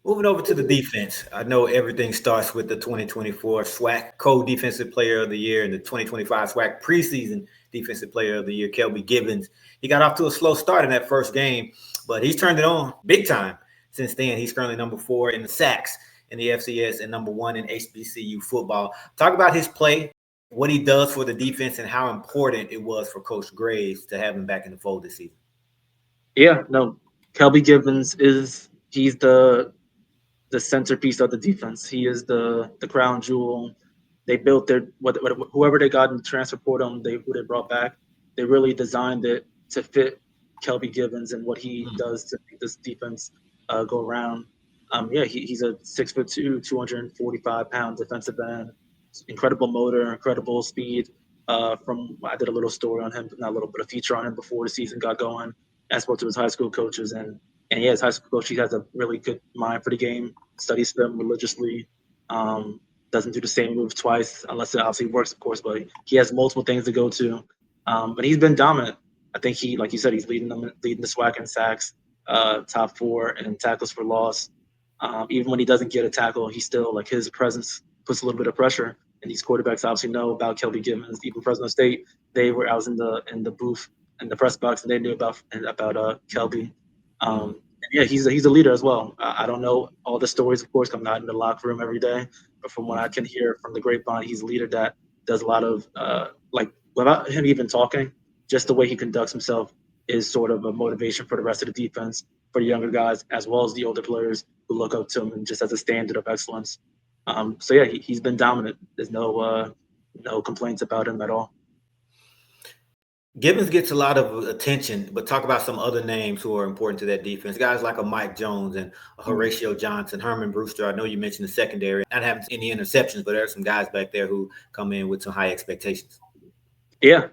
Moving over to the defense, I know everything starts with the 2024 SWAC co-defensive player of the year and the 2025 SWAC preseason defensive player of the year, Kelby Gibbons. He got off to a slow start in that first game, but he's turned it on big time since then. He's currently number 4 in the sacks in the FCS and number 1 in HBCU football. Talk about his play, what he does for the defense, and how important it was for Coach Graves to have him back in the fold this season. Yeah, no, Kelby Gibbons he's the centerpiece of the defense. He is the crown jewel. They built whoever they got in the transfer portal, who they brought back. They really designed it to fit Kelby Gibbons and what he does to make this defense go around. Yeah, he's a 6'2", 245-pound defensive end. Incredible motor, incredible speed. From I did a little story on him, not a little, but a feature on him before the season got going. I spoke to his high school coaches, and yeah, his high school coach, he has a really good mind for the game, studies film religiously, doesn't do the same move twice unless it obviously works, of course, but he has multiple things to go to. But he's been dominant. I think like you said, he's leading the SWAC in sacks, top 4 and tackles for loss. Even when he doesn't get a tackle, he still, like, his presence puts a little bit of pressure. And these quarterbacks obviously know about Kelby Gibbons. Even Fresno State, I was in the booth in the press box, and they knew about Kelby. Yeah, he's a leader as well. I don't know all the stories, of course. I'm not in the locker room every day, but from what I can hear from the grapevine, he's a leader that does a lot of like, without him even talking, just the way he conducts himself is sort of a motivation for the rest of the defense, for the younger guys as well as the older players who look up to him and just as a standard of excellence. So yeah, he's been dominant. There's no complaints about him at all. Gibbons gets a lot of attention, but talk about some other names who are important to that defense. Guys like a Mike Jones and a Horatio Johnson, Herman Brewster. I know you mentioned the secondary, not having any interceptions, but there are some guys back there who come in with some high expectations. Yeah.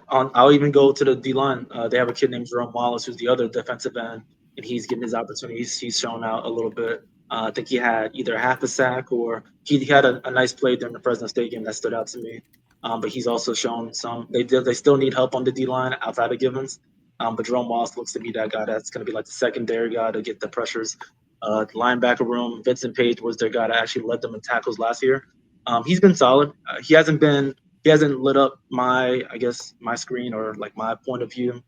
I'll even go to the D line. They have a kid named Jerome Wallace, who's the other defensive end, and he's getting his opportunities. He's shown out a little bit. I think he had either half a sack or he had a nice play during the Fresno State game that stood out to me. But he's also shown some. They still need help on the D line outside of Gibbons. But Jerome Wallace looks to be that guy that's going to be like the secondary guy to get the pressures. The linebacker room, Vincent Page was their guy that actually led them in tackles last year. He's been solid. He hasn't lit up my screen or like my point of view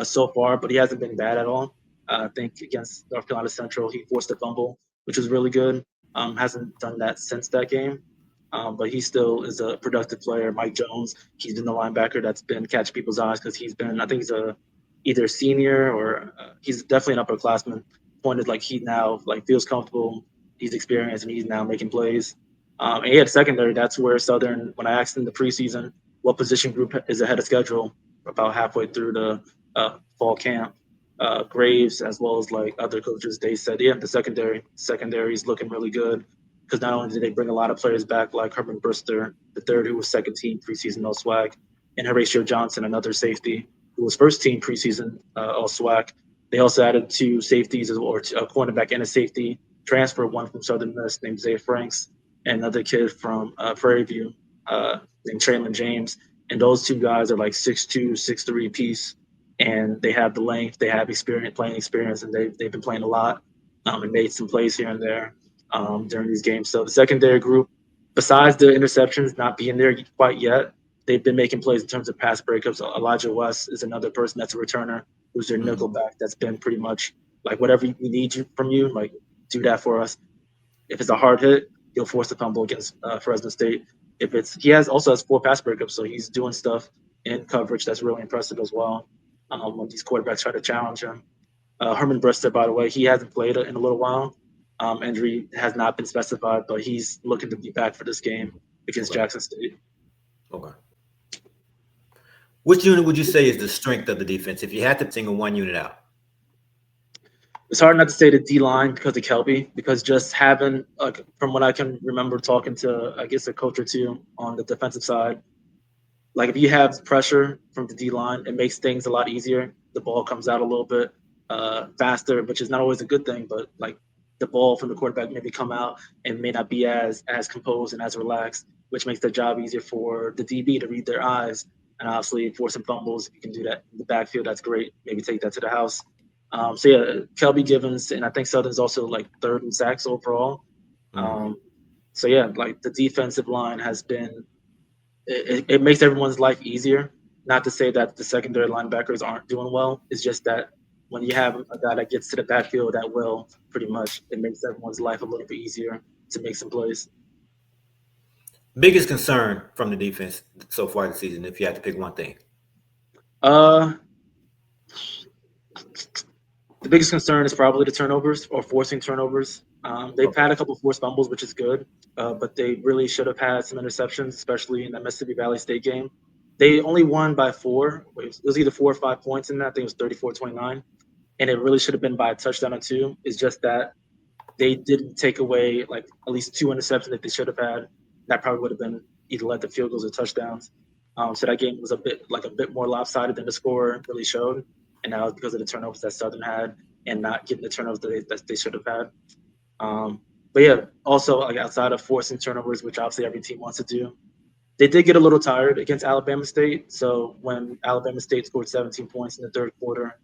so far, but he hasn't been bad at all. I think against North Carolina Central, he forced a fumble, which was really good. Hasn't done that since that game, but he still is a productive player. Mike Jones, he's been the linebacker that's been catching people's eyes because I think he's either senior or he's definitely an upperclassman. Pointed like he now like feels comfortable, he's experienced, and he's now making plays. And yeah, secondary, that's where Southern, when I asked in the preseason what position group is ahead of schedule, about halfway through the fall camp, Graves, as well as like other coaches, they said, yeah, the secondary is looking really good because not only did they bring a lot of players back, like Herman Brister, the third, who was second team preseason All SWAC, and Horatio Johnson, another safety, who was first team preseason All SWAC. They also added 2 safeties, or a cornerback and a safety transfer, one from Southern Miss named Zay Franks, and another kid from Prairie View named Traylon James. And those 2 guys are like 6'2", 6'3" piece, and they have the length, they have playing experience, and they've been playing a lot and made some plays here and there during these games. So the secondary group, besides the interceptions not being there quite yet, they've been making plays in terms of pass breakups. Elijah West is another person that's a returner who's their nickel back that's been pretty much like whatever we need from you, like do that for us. If it's a hard hit, he'll force a fumble against Fresno State. He also has 4 pass breakups, so he's doing stuff in coverage that's really impressive as well. When these quarterbacks try to challenge him, Herman Brister, by the way, he hasn't played in a little while. Injury has not been specified, but he's looking to be back for this game against Jackson State. Okay. Which unit would you say is the strength of the defense if you had to single one unit out? It's hard not to say the D line because of Kelby, because just having, like, from what I can remember talking to, I guess, a coach or 2 on the defensive side, like if you have pressure from the D line, it makes things a lot easier. The ball comes out a little bit faster, which is not always a good thing, but like the ball from the quarterback maybe come out and may not be as composed and as relaxed, which makes the job easier for the DB to read their eyes and obviously force some fumbles. If you can do that in the backfield, that's great. Maybe take that to the house. So yeah, Kelby, Gibbons, and I think Southern's also like third in sacks overall. So yeah, like the defensive line has been it makes everyone's life easier. Not to say that the secondary linebackers aren't doing well. It's just that when you have a guy that gets to the backfield that will, pretty much, it makes everyone's life a little bit easier to make some plays. Biggest concern from the defense so far this season, if you had to pick one thing. Uh, the biggest concern is probably the turnovers or forcing turnovers. They've Okay. had a couple of forced fumbles, which is good, but they really should have had some interceptions, especially in the Mississippi Valley State game. They only won by 4. It was either 4 or 5 points in that. I think it was 34-29. And it really should have been by a touchdown or two. It's just that they didn't take away like at least 2 interceptions that they should have had. That probably would have been either led to field goals or touchdowns. So that game was a bit more lopsided than the score really showed, and that was because of the turnovers that Southern had and not getting the turnovers that they should have had. But yeah, also like outside of forcing turnovers, which obviously every team wants to do, they did get a little tired against Alabama State. So when Alabama State scored 17 points in the third quarter,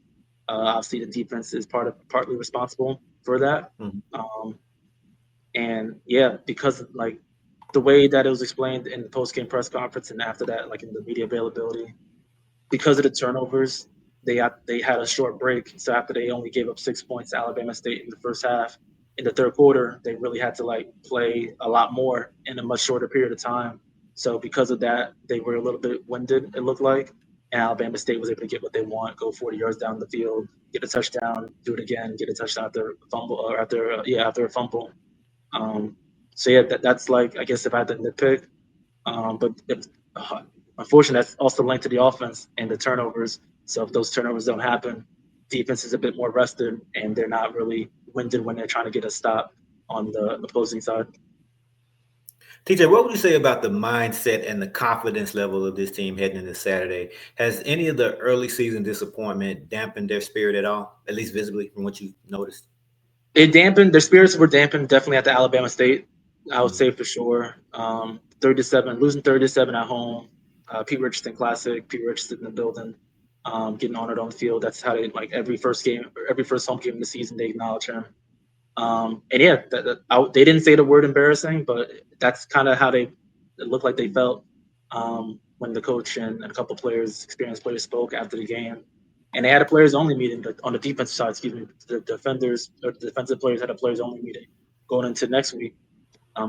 obviously the defense is partly responsible for that. Mhm. Um, and yeah, because of, like the way that it was explained in the post game press conference and after that, like in the media availability, because of the turnovers, they had a short break. So after they only gave up 6 points to Alabama State in the first half, in the third quarter, they really had to like play a lot more in a much shorter period of time. So because of that, they were a little bit winded. It looked like, and Alabama State was able to get what they want, go 40 yards down the field, get a touchdown, do it again, get a touchdown after a fumble or after a fumble. Um, so yeah, that's like I guess if I had to nitpick, but unfortunately, that's also linked to the offense and the turnovers. So if those turnovers don't happen, defense is a bit more rested, and they're not really winded when they're trying to get a stop on the opposing side. TJ, what would you say about the mindset and the confidence level of this team heading into Saturday? Has any of the early season disappointment dampened their spirit at all, at least visibly from what you noticed? It dampened their spirits were dampened definitely at the Alabama State. I would Mhm. say for sure. 37, losing 37 at home. Pete Richardson Classic. Pete Richardson in the building, getting honored on the field. That's how they like every first home game of the season. They acknowledge him. And yeah, they didn't say the word embarrassing, but that's kind of how it looked like they felt when the coach and a couple players, experienced players, spoke after the game. And they had a players only meeting on the defensive side. Excuse me, the defenders or the defensive players had a players only meeting going into next week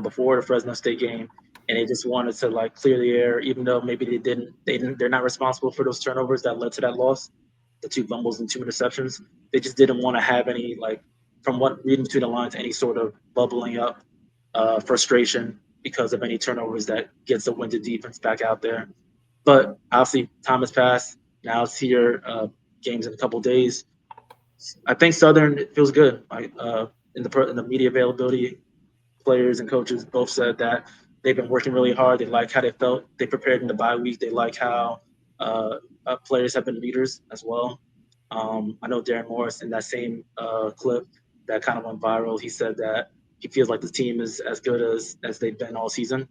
before the Fresno State game, and they just wanted to like clear the air, even though maybe they're not responsible for those turnovers that led to that loss, the 2 fumbles and 2 interceptions. They just didn't want to have any like from what reading between the lines, any sort of bubbling up frustration because of any turnovers that gets the winded defense back out there. But obviously, time has passed. Now it's here. Games in a couple days. I think Southern feels good. In the media availability, players and coaches both said that they've been working really hard. They like how they felt. They prepared in the bye week. They like how players have been leaders as well. I know Darren Morris in that same clip that kind of went viral. He said that he feels like the team is as good as they've been all season.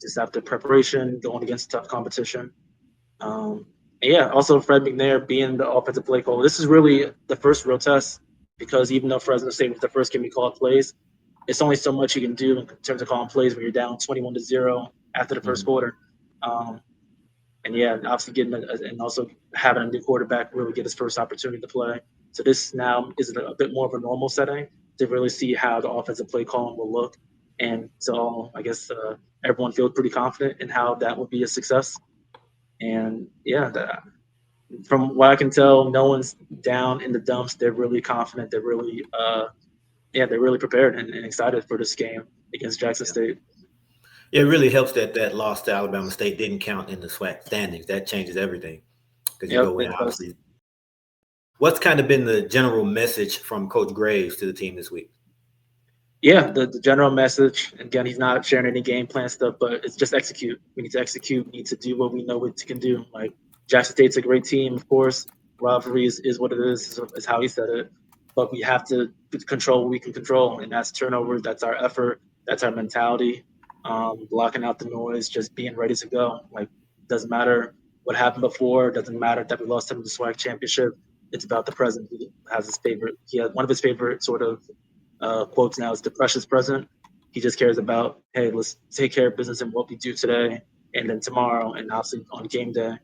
Just after preparation, going against tough competition. Um, and yeah, also Fred McNair being the offensive play caller. This is really the first real test because even though Fresno State was the first game we called plays, it's only so much you can do in terms of calling plays when you're down 21-0 after the first Mhm. quarter. Um, and yeah, obviously and also having a new quarterback really get his first opportunity to play. So this now is a bit more of a normal setting to really see how the offensive play calling will look. And so I guess everyone feels pretty confident in how that would be a success. And yeah, from what I can tell, no one's down in the dumps. They're really confident. They're really prepared and excited for this game against Jackson State. Yeah, it really helps that that loss to Alabama State didn't count in the SWAC standings. That changes everything because you Yep, go in, it does. obviously. What's kind of been the general message from Coach Graves to the team this week? Yeah, the general message. Again, he's not sharing any game plan stuff, but it's just execute. We need to execute. We need to do what we know we can do. Like Jackson State's a great team, of course. Rivalry is what it is how he said it. But we have to control what we can control, and that's turnovers. That's our effort. That's our mentality. Blocking out the noise, just being ready to go. Like doesn't matter what happened before. Doesn't matter that we lost them in the SWAC championship. It's about the present. He has his favorite. He has one of his favorite sort of quotes now is the precious present. He just cares about, hey, let's take care of business and what we do today, and then tomorrow, and obviously on game day.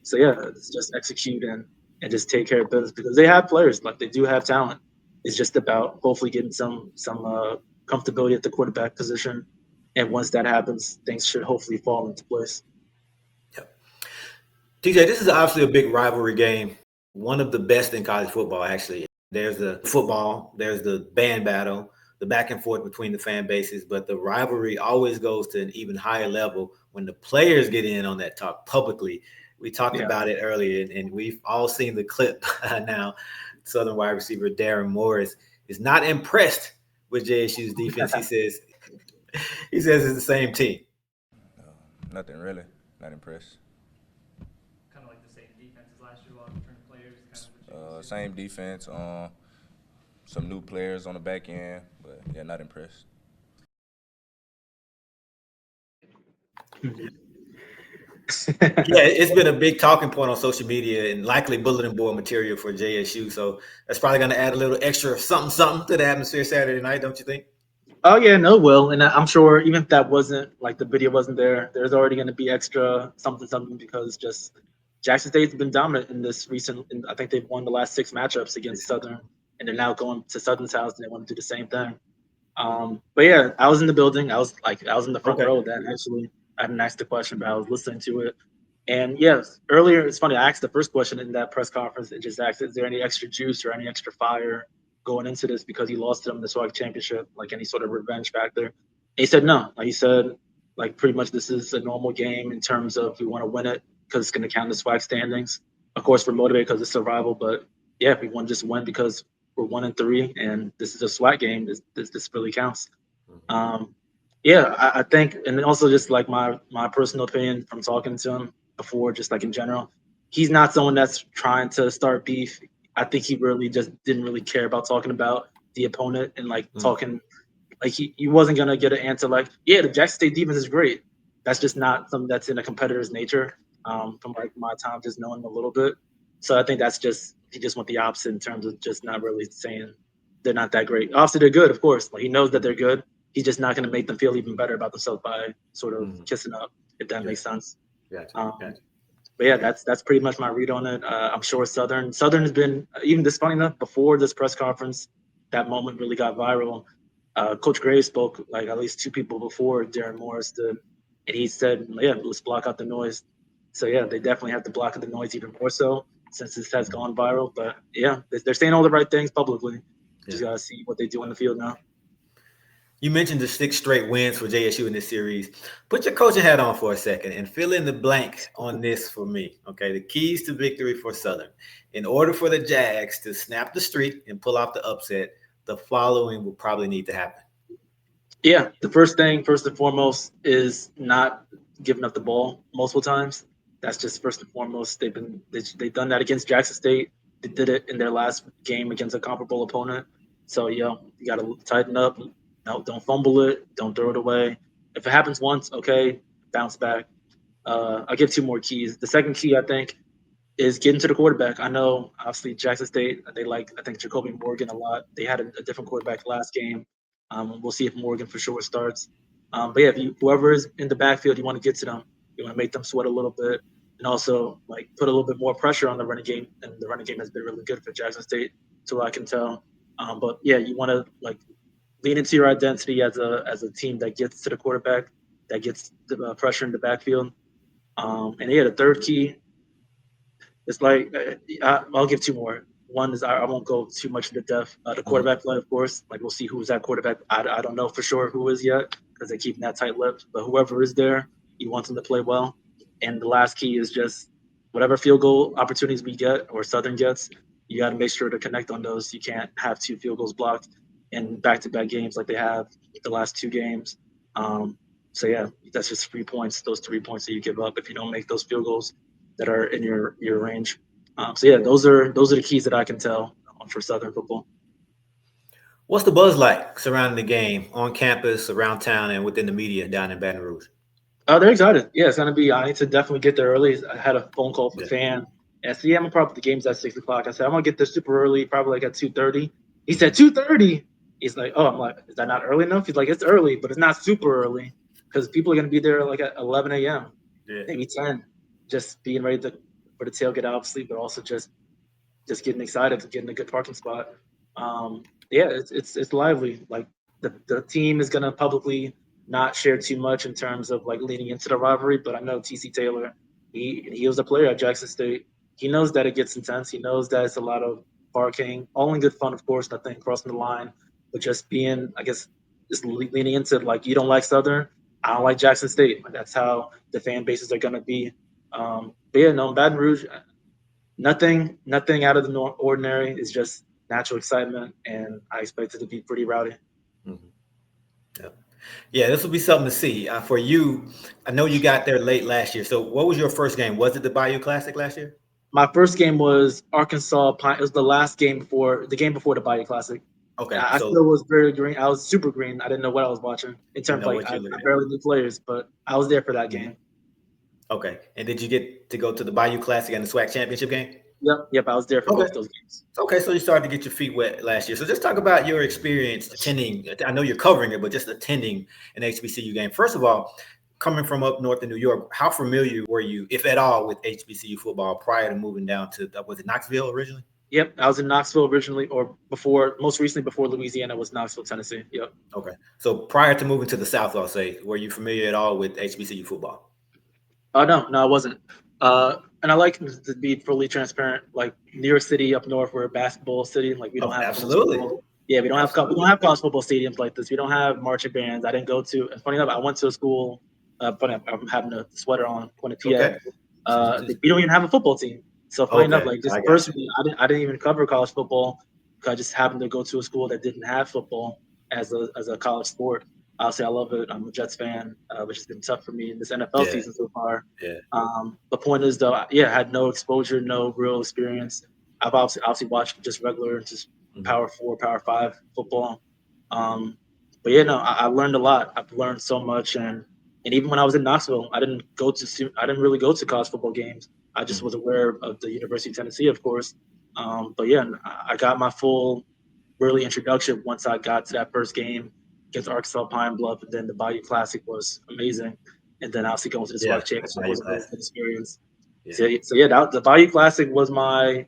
So yeah, it's just execute and just take care of business because they have players, like they do have talent. It's just about hopefully getting some comfortability at the quarterback position, and once that happens, things should hopefully fall into place. Yep. TJ, this is obviously a big rivalry game, one of the best in college football, actually. There's the football, there's the band battle, the back and forth between the fan bases, but the rivalry always goes to an even higher level when the players get in on that talk publicly. We talked about it earlier, and we've all seen the clip now. Southern wide receiver Darren Morris is not impressed with JSU's defense. He says it's the same team. Nothing really. Not impressed. Kind of like the same defense as last year, a lot of different players. Kind of same defense. Some new players on the back end, but yeah, not impressed. Yeah, it's been a big talking point on social media and likely bulletin board material for JSU. So that's probably going to add a little extra something to the atmosphere Saturday night, don't you think? Oh yeah, no, will, and I'm sure even if that wasn't like the video wasn't there, there's already going to be extra something because just Jackson State's been dominant in this recent. I think they've won the last 6 matchups against Southern, and they're now going to Southern's house and they want to do the same thing. But yeah, I was in the building. I was in the front row. That actually, I didn't ask the question, but I was listening to it. And yes, earlier it's funny. I asked the first question in that press conference. It just asked, "Is there any extra juice or any extra fire going into this because he lost to them in the SWAC championship, like any sort of revenge factor?" And he said no. Like he said, like pretty much this is a normal game in terms of we want to win it because it's going to count the SWAC standings. Of course, we're motivated because it's survival, but yeah, if we want to just win because we're 1-3 and this is a SWAC game, this really counts. Yeah, I think, and also just like my personal opinion from talking to him before, just like in general, he's not someone that's trying to start beef. I think he really just didn't really care about talking about the opponent and like talking, like he wasn't gonna get an answer like, yeah, the Jackson State defense is great. That's just not something that's in a competitor's nature. From like my time just knowing a little bit, so I think that's just he just went the opposite in terms of just not really saying they're not that great. Obviously, they're good, of course. Like he knows that they're good. He's just not going to make them feel even better about themselves by sort of kissing up, if that makes sense. Gotcha. But yeah, that's pretty much my read on it. I'm sure Southern has been, even this funny enough, before this press conference, that moment really got viral. Coach Gray spoke like at least 2 people before Darren Morris did, and he said, yeah, let's block out the noise. So yeah, they definitely have to block out the noise even more so since this has gone viral. But yeah, they're saying all the right things publicly. Just got to see what they do on the field now. You mentioned the 6 straight wins for JSU in this series. Put your coaching hat on for a second and fill in the blank on this for me. Okay, the keys to victory for Southern. In order for the Jags to snap the streak and pull off the upset, the following will probably need to happen. Yeah, the first and foremost, is not giving up the ball multiple times. That's just first and foremost. They've done that against Jackson State. They did it in their last game against a comparable opponent. So you got to tighten up. No, don't fumble it. Don't throw it away. If it happens once, okay, bounce back. I'll give 2 more keys. The second key, I think, is getting to the quarterback. I know, obviously, Jackson State, they like, I think, Jacoby Morgan a lot. They had a different quarterback last game. We'll see if Morgan for sure starts. But yeah, whoever is in the backfield, you want to get to them. You want to make them sweat a little bit, and also like put a little bit more pressure on the running game. And the running game has been really good for Jackson State, to what I can tell. But yeah, you want to like lean into your identity as a team that gets to the quarterback, that gets the pressure in the backfield. And yeah, the third key is like I'll give 2 more. One is I won't go too much into depth. The quarterback play, of course. Like we'll see who's that quarterback. I don't know for sure who is yet because they're keeping that tight-lipped. But whoever is there, you want them to play well. And the last key is just whatever field goal opportunities we get or Southern gets, you got to make sure to connect on those. You can't have 2 field goals blocked in back-to-back games like they have the last 2 games. So yeah, that's just 3 points. Those 3 points that you give up if you don't make those field goals that are in your range. So yeah, those are the keys that I can tell for Southern football. What's the buzz like surrounding the game on campus, around town, and within the media down in Baton Rouge? They're excited. Yeah, it's gonna be. I need to definitely get there early. I had a phone call from a fan, I said, yeah, I'm probably the game's at 6 o'clock. I said, I'm gonna get there super early, probably like at 2:30. He said 2:30. He's like, oh, I'm like, is that not early enough? He's like, it's early, but it's not super early because people are gonna be there like at 11 a.m. Yeah. maybe 10, just being ready for the tailgate, obviously, but also just getting excited and getting a good parking spot. Yeah, it's lively. Like the team is gonna publicly not share too much in terms of like leaning into the rivalry, but I know TC Taylor, he was a player at Jackson State. He knows that it gets intense. He knows that it's a lot of barking, all in good fun, of course, nothing crossing the line, but just being, I guess, just leaning into like you don't like Southern, I don't like Jackson State. That's how the fan bases are gonna be. But yeah, no, Baton Rouge, nothing out of the ordinary. It's just natural excitement, and I expect it to be pretty rowdy. Mhm. Yeah. Yeah, this will be something to see. For you, I know you got there late last year. So what was your first game? Was it the Bayou Classic last year? My first game was Arkansas Pine. It was the last game before the Bayou Classic. Okay, I so still was very green. I was super green. I didn't know what I was watching in you terms of know like what I you're looking at. barely knew players, but I was there for that game. Okay, and did you get to go to the Bayou Classic and the SWAC championship game? Yep. I was there for Okay. both those games. Okay, so you started to get your feet wet last year. So just talk about your experience attending. I know you're covering it, but just attending an HBCU game. First of all, coming from up north in New York, how familiar were you, if at all, with HBCU football prior to moving down to, was it Knoxville originally? Yep, I was in Knoxville originally, or before, most recently before Louisiana was Knoxville, Tennessee. Yep. Okay, so prior to moving to the South, I'll say, were you familiar at all with HBCU football? Oh no, I wasn't. And I like to be fully transparent. Like New York City up north, we're a basketball city. Like we don't Oh, have absolutely. Yeah, we don't Absolutely. have college football stadiums like this. We don't have marching bands. I didn't go to. And funny enough, I went to a school. Funny enough, I'm having a sweater on. Quinnipiac. Okay. We don't even have a football team. So funny enough, Okay, like just I got you. personally, I didn't even cover college football. I just happened to go to a school that didn't have football as a college sport. Obviously, I love it. I'm a Jets fan, which has been tough for me in this NFL Yeah, season so far. yeah. The point is, though, yeah, I had no exposure, no real experience. I've obviously watched just regular, just Power 4, Power 5 football. Um, but yeah, no, I learned a lot. I've learned so much, and even when I was in Knoxville, I didn't really go to college football games. I just was aware of the University of Tennessee, of course. But yeah, I got my full really introduction once I got to that first game against Arkansas Pine Bluff, and then the Bayou Classic was amazing. And then obviously going to the Yeah, SWAC championship Bayou was a really Classic. good experience. Yeah. So yeah, the Bayou Classic was I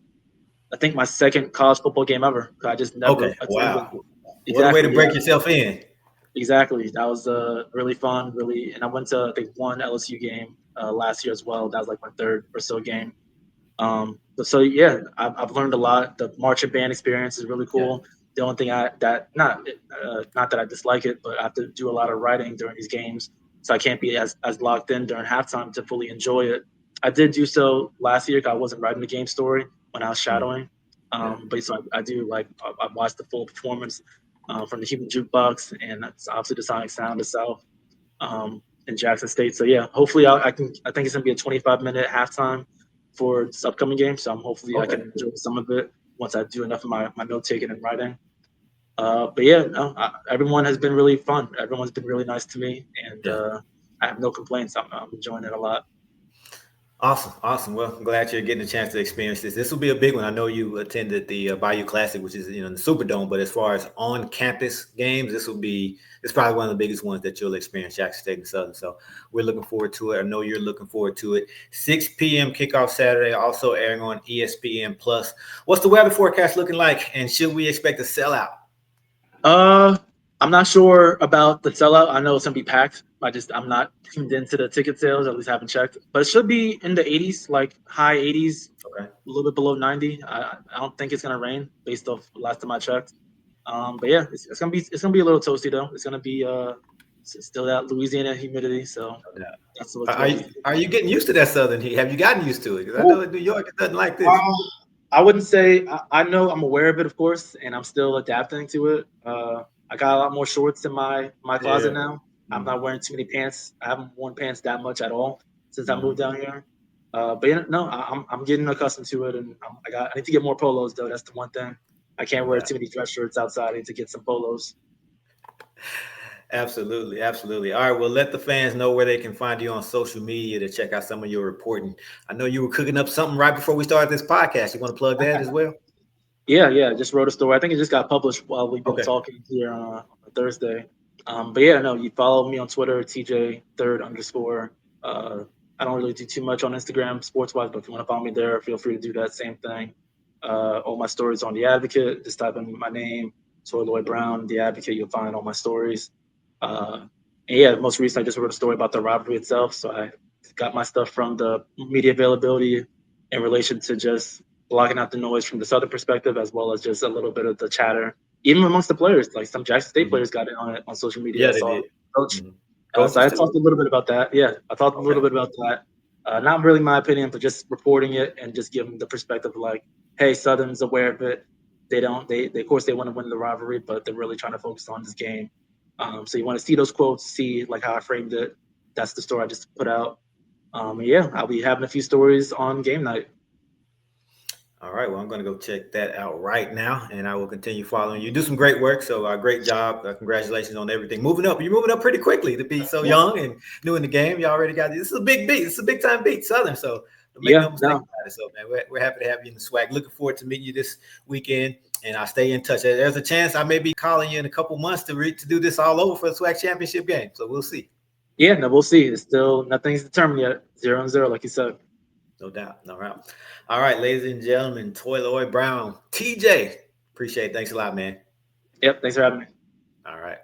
think my second college football game ever. I just never Okay, attended. wow. What a way to Exactly. break yourself in. Exactly. That was really fun, really. And I went to, I think, one LSU game last year as well. That was like my third or so game. So yeah, I've learned a lot. The marching band experience is really cool. The only thing not that I dislike it, but I have to do a lot of writing during these games, so I can't be as locked in during halftime to fully enjoy it. I did do so last year because I wasn't writing the game story when I was shadowing. But so I do like I watched the full performance from the Human Jukebox, and that's obviously the Sonic Sound of South in Jackson State. So yeah, hopefully I think it's gonna be a 25-minute halftime for this upcoming game. So hopefully I can enjoy some of it once I do enough of my note taking and writing. But yeah, no, everyone has been really fun. Everyone's been really nice to me, and I have no complaints. I'm enjoying it a lot. Awesome. Well, I'm glad you're getting a chance to experience this. This will be a big one. I know you attended the Bayou Classic, which is in the Superdome, but as far as on-campus games, it's probably one of the biggest ones that you'll experience, Jackson State and Southern. So we're looking forward to it. I know you're looking forward to it. 6 p.m. kickoff Saturday, also airing on ESPN Plus. What's the weather forecast looking like, and should we expect a sellout? I'm not sure about the sellout. I know it's gonna be packed. I'm not tuned into the ticket sales. At least haven't checked. But it should be in the 80s, like high 80s, Okay. a little bit below 90. I don't think it's gonna rain based off last time I checked. But yeah, it's gonna be a little toasty though. It's gonna be still that Louisiana humidity. So that's what's Are you getting used to that Southern heat? Have you gotten used to it? Because I know in New York it's nothing like this. I wouldn't say I know I'm aware of it, of course, and I'm still adapting to it. I got a lot more shorts in my closet now. I'm not wearing too many pants. I haven't worn pants that much at all since I moved down here. But yeah, no, I'm getting accustomed to it, and I need to get more polos though. That's the one thing. I can't wear too many dress shirts outside. I need to get some polos. Absolutely, absolutely. All right, well, let the fans know where they can find you on social media to check out some of your reporting. I know you were cooking up something right before we started this podcast. You want to plug that as well? Yeah. Just wrote a story. I think it just got published while we've been Okay. talking here on Thursday. But yeah, no, you follow me on Twitter, TJ3rd_. I don't really do too much on Instagram sports wise, but if you want to follow me there, feel free to do that same thing. All my stories on The Advocate. Just type in my name, Toy Lloyd Brown, The Advocate. You'll find all my stories. And yeah, most recently I just wrote a story about the rivalry itself. So I got my stuff from the media availability in relation to just blocking out the noise from the Southern perspective, as well as just a little bit of the chatter, even amongst the players. Like some Jackson State players got in on it on social media. Yeah, I they saw did. Coach. So Coaches I too. talked a little bit about that. Yeah, I talked a little bit about that. Not really my opinion, but just reporting it and just giving the perspective of like, hey, Southern's aware of it. They don't. They of course they want to win the rivalry, but they're really trying to focus on this game. So you want to see those quotes, see like how I framed it. That's the story I just put out. Yeah, I'll be having a few stories on game night. All right. Well, I'm going to go check that out right now, and I will continue following you. Do some great work. So, great job. Congratulations on everything. Moving up. You're moving up pretty quickly to be so young and new in the game. You already got this. Is a big beat. It's a big time beat, Southern. So, make no mistake about it. So, man, we're happy to have you in the swag. Looking forward to meeting you this weekend, and I'll stay in touch. There's a chance I may be calling you in a couple months to do this all over for the swag championship game. So, we'll see. Yeah, no, we'll see. It's still nothing's determined yet. 0-0, like you said. No doubt. No doubt. All right, ladies and gentlemen, Toy Lloyd Brown, TJ. Appreciate it. Thanks a lot, man. Yep. Thanks for having me. All right.